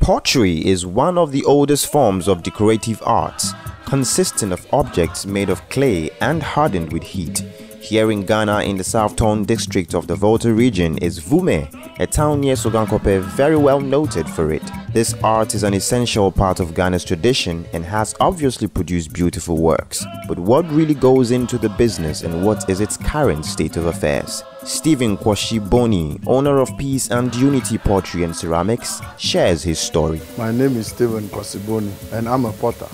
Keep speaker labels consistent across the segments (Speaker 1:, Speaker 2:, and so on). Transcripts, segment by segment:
Speaker 1: Pottery is one of the oldest forms of decorative arts, consisting of objects made of clay and hardened with heat. Here in Ghana, in the Southern district of the Volta region, is Vume, a town near Sogankope very well noted for it. This art is an essential part of Ghana's tradition and has obviously produced beautiful works. But what really goes into the business and what is its current state of affairs? Kwashie Bonney, owner of Peace and Unity Pottery and Ceramics, shares his story.
Speaker 2: My name is Kwashie Bonney and I'm a potter.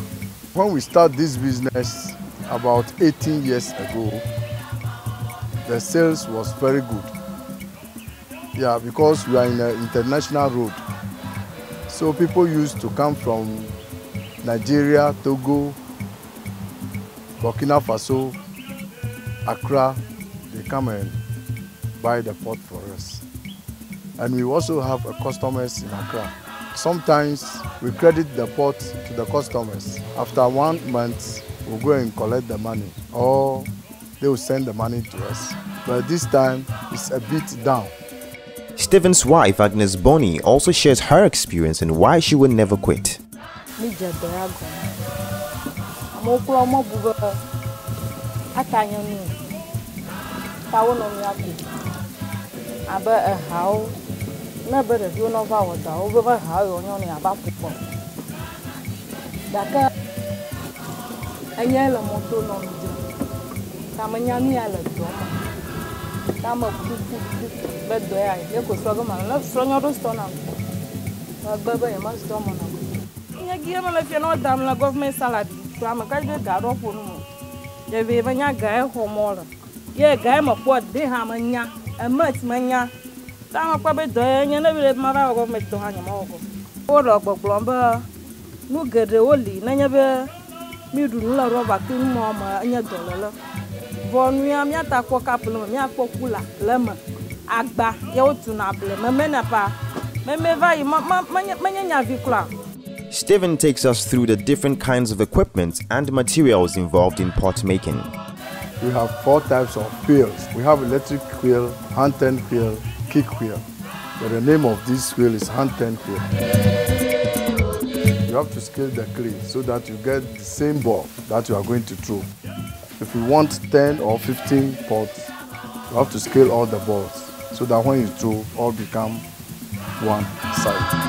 Speaker 2: When we started this business about 18 years ago, the sales was very good. Yeah, because we are in an international road. So people used to come from Nigeria, Togo, Burkina Faso, Accra. They come and buy the pot for us. And we also have customers in Accra. Sometimes we credit the pot to the customers. After 1 month, we'll go and collect the money, or they will send the money to us. But this time, it's a bit down.
Speaker 1: Stephen's wife, Agnes Bonney, also shares her experience and why she will never quit. Stephen takes us through the different kinds of equipment and materials involved in pot making.
Speaker 2: We have 4 types of wheels. We have electric wheel, hand-turned wheel, kick wheel. But the name of this wheel is hand-turned wheel. You have to scale the clay so that you get the same ball that you are going to throw. If you want 10 or 15 pots, you have to scale all the balls so that when you throw, all become one side.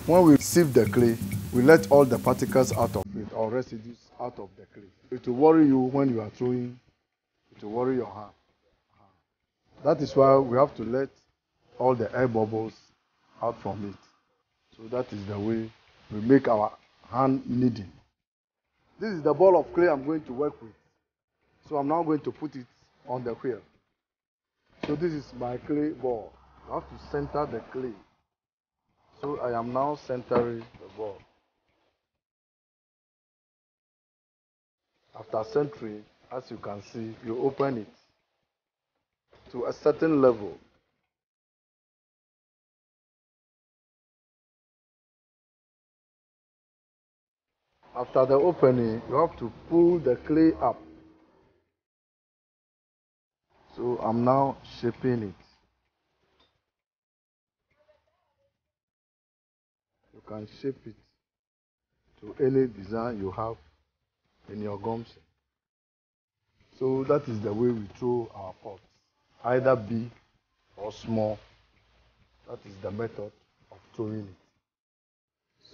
Speaker 2: When we sieve the clay, we let all the particles out of it or residues out of the clay. It will worry you when you are throwing, it will worry your hand. That is why we have to let all the air bubbles out from it. So that is the way we make our hand kneading. This is the ball of clay I'm going to work with. So I'm now going to put it on the wheel. So this is my clay ball. I have to center the clay. So I am now centering the ball. After centering, as you can see, you open it to a certain level. After the opening, you have to pull the clay up. So I'm now shaping it. You can shape it to any design you have in your gums. So that is the way we throw our pots, either big or small. That is the method of throwing it.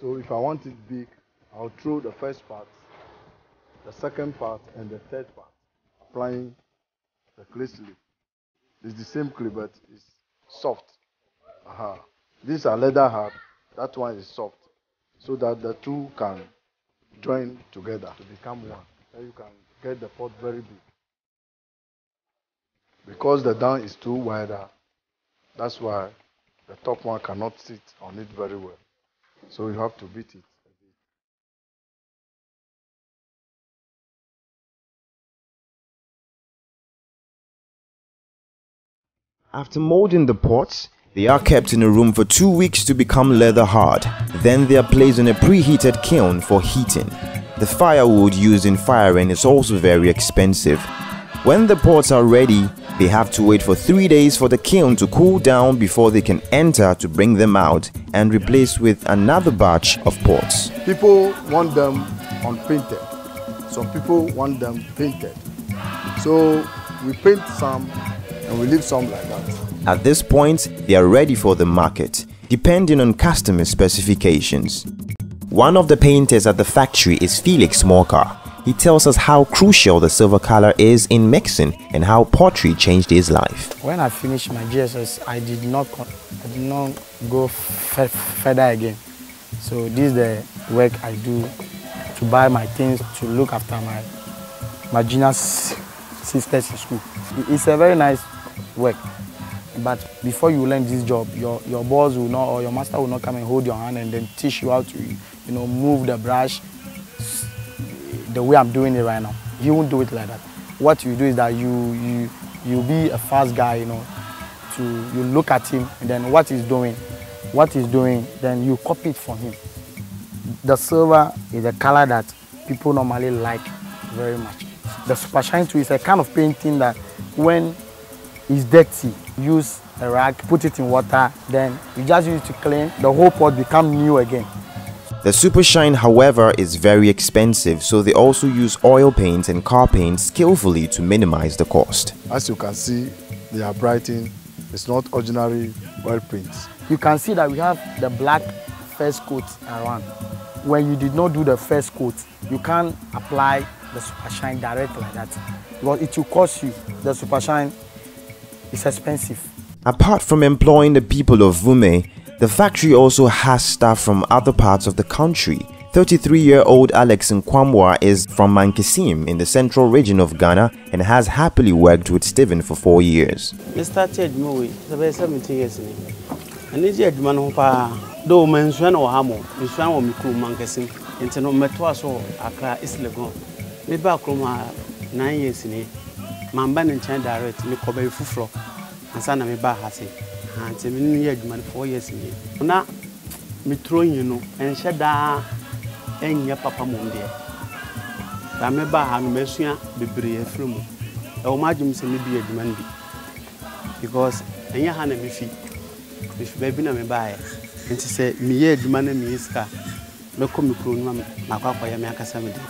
Speaker 2: So if I want it big, I'll throw the first part, the second part, and the third part, applying the clay slip. It's the same clay, but it's soft. These are leather hard. That one is soft, so that the two can join together to become one. Then you can get the pot very big. Because the down is too wider, that's why the top one cannot sit on it very well. So you have to beat it.
Speaker 1: After molding the pots, they are kept in a room for 2 weeks to become leather hard. Then they are placed in a preheated kiln for heating. The firewood used in firing is also very expensive. When the pots are ready, they have to wait for 3 days for the kiln to cool down before they can enter to bring them out and replace with another batch of pots.
Speaker 2: People want them unpainted. Some people want them painted. So we paint some and we leave some like that.
Speaker 1: At this point, they are ready for the market, depending on customer specifications. One of the painters at the factory is Felix Morka. He tells us how crucial the silver color is in mixing and how pottery changed his life.
Speaker 3: When I finished my GSS, I did not go further again. So this is the work I do to buy my things, to look after my junior sisters in school. It's a very nice work. But before you learn this job, your boss will not, or your master will not come and hold your hand and then teach you how to, move the brush the way I'm doing it right now. He won't do it like that. What you do is that you be a fast guy, you look at him and then what he's doing, then you copy it from him. The silver is a color that people normally like very much. The super shine too is a kind of painting that when it's dirty, use a rag, put it in water, then you just use it to clean, the whole pot become new again.
Speaker 1: The super shine, however, is very expensive, so they also use oil paints and car paints skillfully to minimize the cost.
Speaker 2: As you can see, they are brightened. It's not ordinary oil paints.
Speaker 3: You can see that we have the black first coat around. When you did not do the first coat, you can't apply the super shine direct like that, because it will cost you. The super shine is expensive.
Speaker 1: Apart from employing the people of Vume, the factory also has staff from other parts of the country. 33-year-old Alex Nkwamwa is from Mankesim in the central region of Ghana and has happily worked with Stephen for 4 years.
Speaker 4: I started moving about 17 years ago. And this year, though mention or hamo, mention or Miku Mankesim, and no metwaso, Accra is Legon. Me back 9 years in it. Mamban and China direct, me cover fuflo, and son of me bahasi. And 7 years, 4 years in it. Now, me throwing and shada and your papa Monday. I remember how Messia be brave from our margin say me be a demand because and your hand me feet. If baby na me buy and she said, me ye demand me is car. Me come me my papa ya me akasamidi.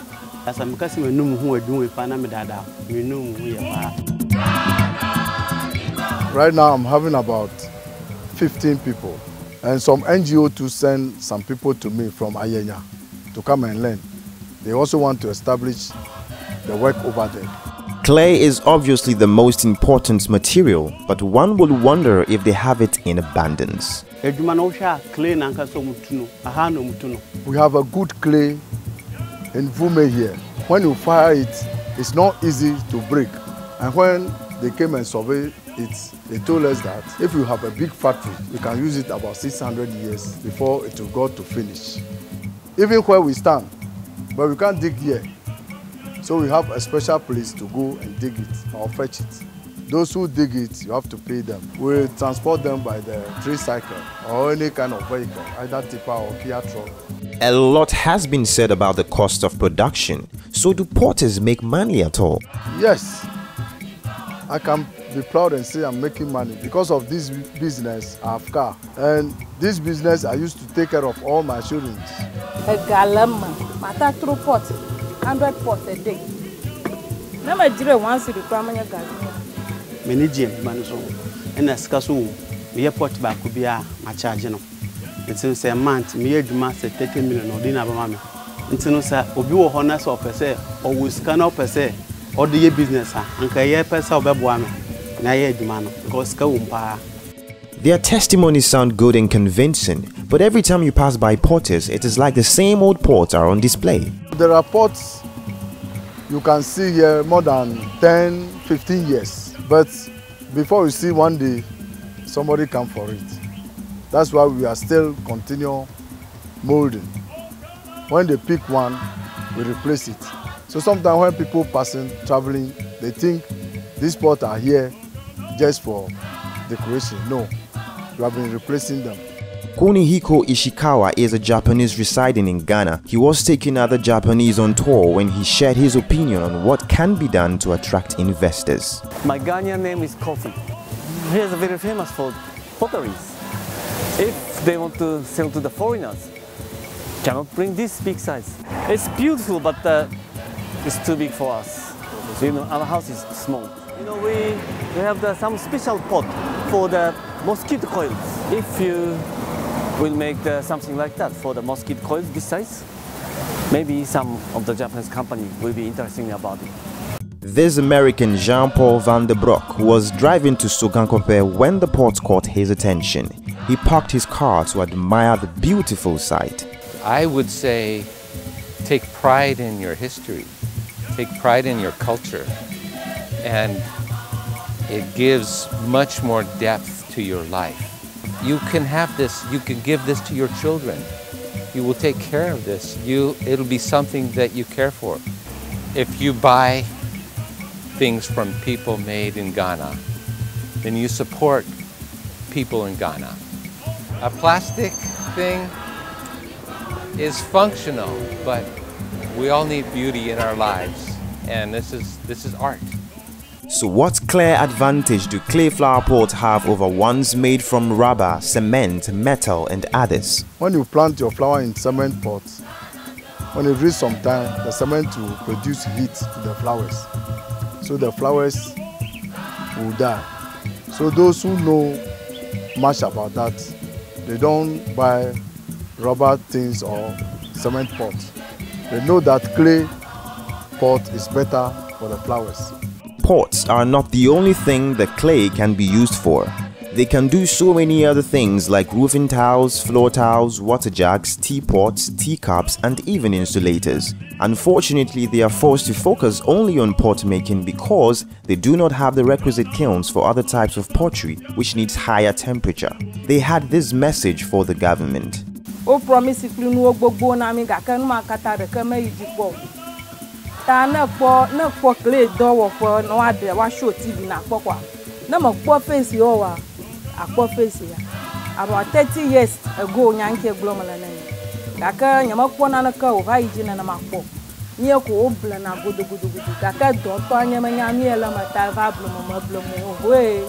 Speaker 4: As I'm cussing no who are doing Panama dada, we know who you are.
Speaker 2: Right now, I'm having about 15 people, and some NGO to send some people to me from Ayenya to come and learn. They also want to establish the work over there.
Speaker 1: Clay is obviously the most important material, but one would wonder if they have it in abundance.
Speaker 2: We have a good clay in Vume here. When you fire it, it's not easy to break. And when they came and surveyed it, they told us that if you have a big factory, you can use it about 600 years before it will go to finish. Even where we stand, but we can't dig here. So we have a special place to go and dig it or fetch it. Those who dig it, you have to pay them. We transport them by the tricycle or any kind of vehicle, either tipper or Kia truck.
Speaker 1: A lot has been said about the cost of production. So do potters make money at all?
Speaker 2: Yes. I can be proud and say I'm making money because of this business. I have car, and this business I used to take care of all my children.
Speaker 5: A galama, mata through pot, 100 pots a day. Never did once to the primary garden.
Speaker 4: Many Jim Manso and a scasso, we pot back could be a chargino. It's in a month, me a master 30 million or dinner mamma. It's no sir, or you honors or per se, or we scan up per se, or the business, and Kaya per se of Babuana.
Speaker 1: Their testimonies sound good and convincing, but every time you pass by potters, it is like the same old pots are on display.
Speaker 2: There are pots you can see here more than 10, 15 years. But before you see one day, somebody come for it. That's why we are still continue molding. When they pick one, we replace it. So sometimes when people passing, traveling, they think these pots are here just for decoration. No, we have been replacing them.
Speaker 1: Kunihiko Ishikawa is a Japanese residing in Ghana. He was taking other Japanese on tour when he shared his opinion on what can be done to attract investors.
Speaker 6: My Ghanaian name is Kwashie. He is very famous for potteries. If they want to sell to the foreigners, cannot bring this big size. It's beautiful, but it's too big for us. You know, our house is small. You know, we have some special pot for the mosquito coils. If you will make something like that for the mosquito coils this size, maybe some of the Japanese company will be interested about it.
Speaker 1: This American Jean-Paul Van der Broek was driving to Sogankope when the pot caught his attention. He parked his car to admire the beautiful sight.
Speaker 7: I would say take pride in your history, take pride in your culture, and it gives much more depth to your life. You can have this, you can give this to your children. You will take care of this. It'll be something that you care for. If you buy things from people made in Ghana, then you support people in Ghana. A plastic thing is functional, but we all need beauty in our lives, and this is art.
Speaker 1: So what clear advantage do clay flower pots have over ones made from rubber, cement, metal and others?
Speaker 2: When you plant your flower in cement pots, when it reaches some time, the cement will produce heat to the flowers. So the flowers will die. So those who know much about that, they don't buy rubber things or cement pots. They know that clay pot is better for the flowers.
Speaker 1: Pots are not the only thing that clay can be used for. They can do so many other things like roofing tiles, floor tiles, water jugs, teapots, teacups and even insulators. Unfortunately, they are forced to focus only on pot making because they do not have the requisite kilns for other types of pottery which needs higher temperature. They had this message for the government.
Speaker 5: Clay door for no other was show TV na pokwa. Na mo poor face yo wa a poor face ya. About 30 years ago nyanke glomala na ni. Kaka nyama kwona na ka over hygiene na makpo. Nye ko obla na godo. Kaka don to nyama nyami ela mata va blomo we.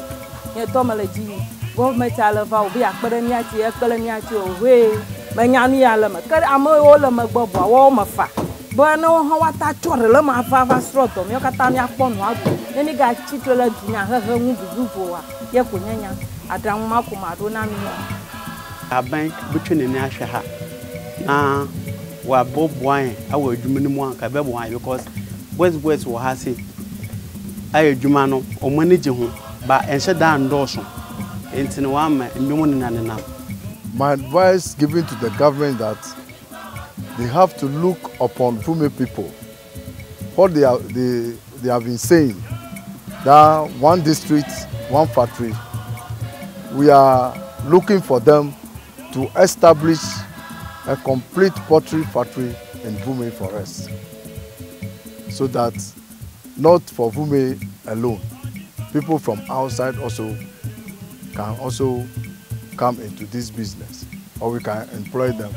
Speaker 5: Nye to malaji. Government ala va obi akpere ni ati we. Manyami ala ma. Ka amo o la magbo wa ma fa. But no how ta chorela ma fa stroto me kata mi akpo no adu eni ga chitola dunya ha hu bubu wa ye ko nyanya adam ma ko ma do na mi
Speaker 4: aban between ni ahwe ha na wa boboan awu adwuma ni mu anka be boan because boys wo ha se ay adwuma no o manage ho ba ense da ndoso enti ne wa ma ndwum ni na.
Speaker 2: My advice given to the government that they have to look upon Vume people. What they have been saying, that one district, one factory, we are looking for them to establish a complete pottery factory in Vume for us. So that not for Vume alone, people from outside also can also come into this business, or we can employ them.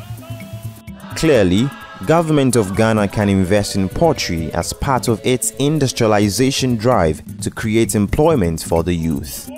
Speaker 1: Clearly, Government of Ghana can invest in pottery as part of its industrialization drive to create employment for the youth.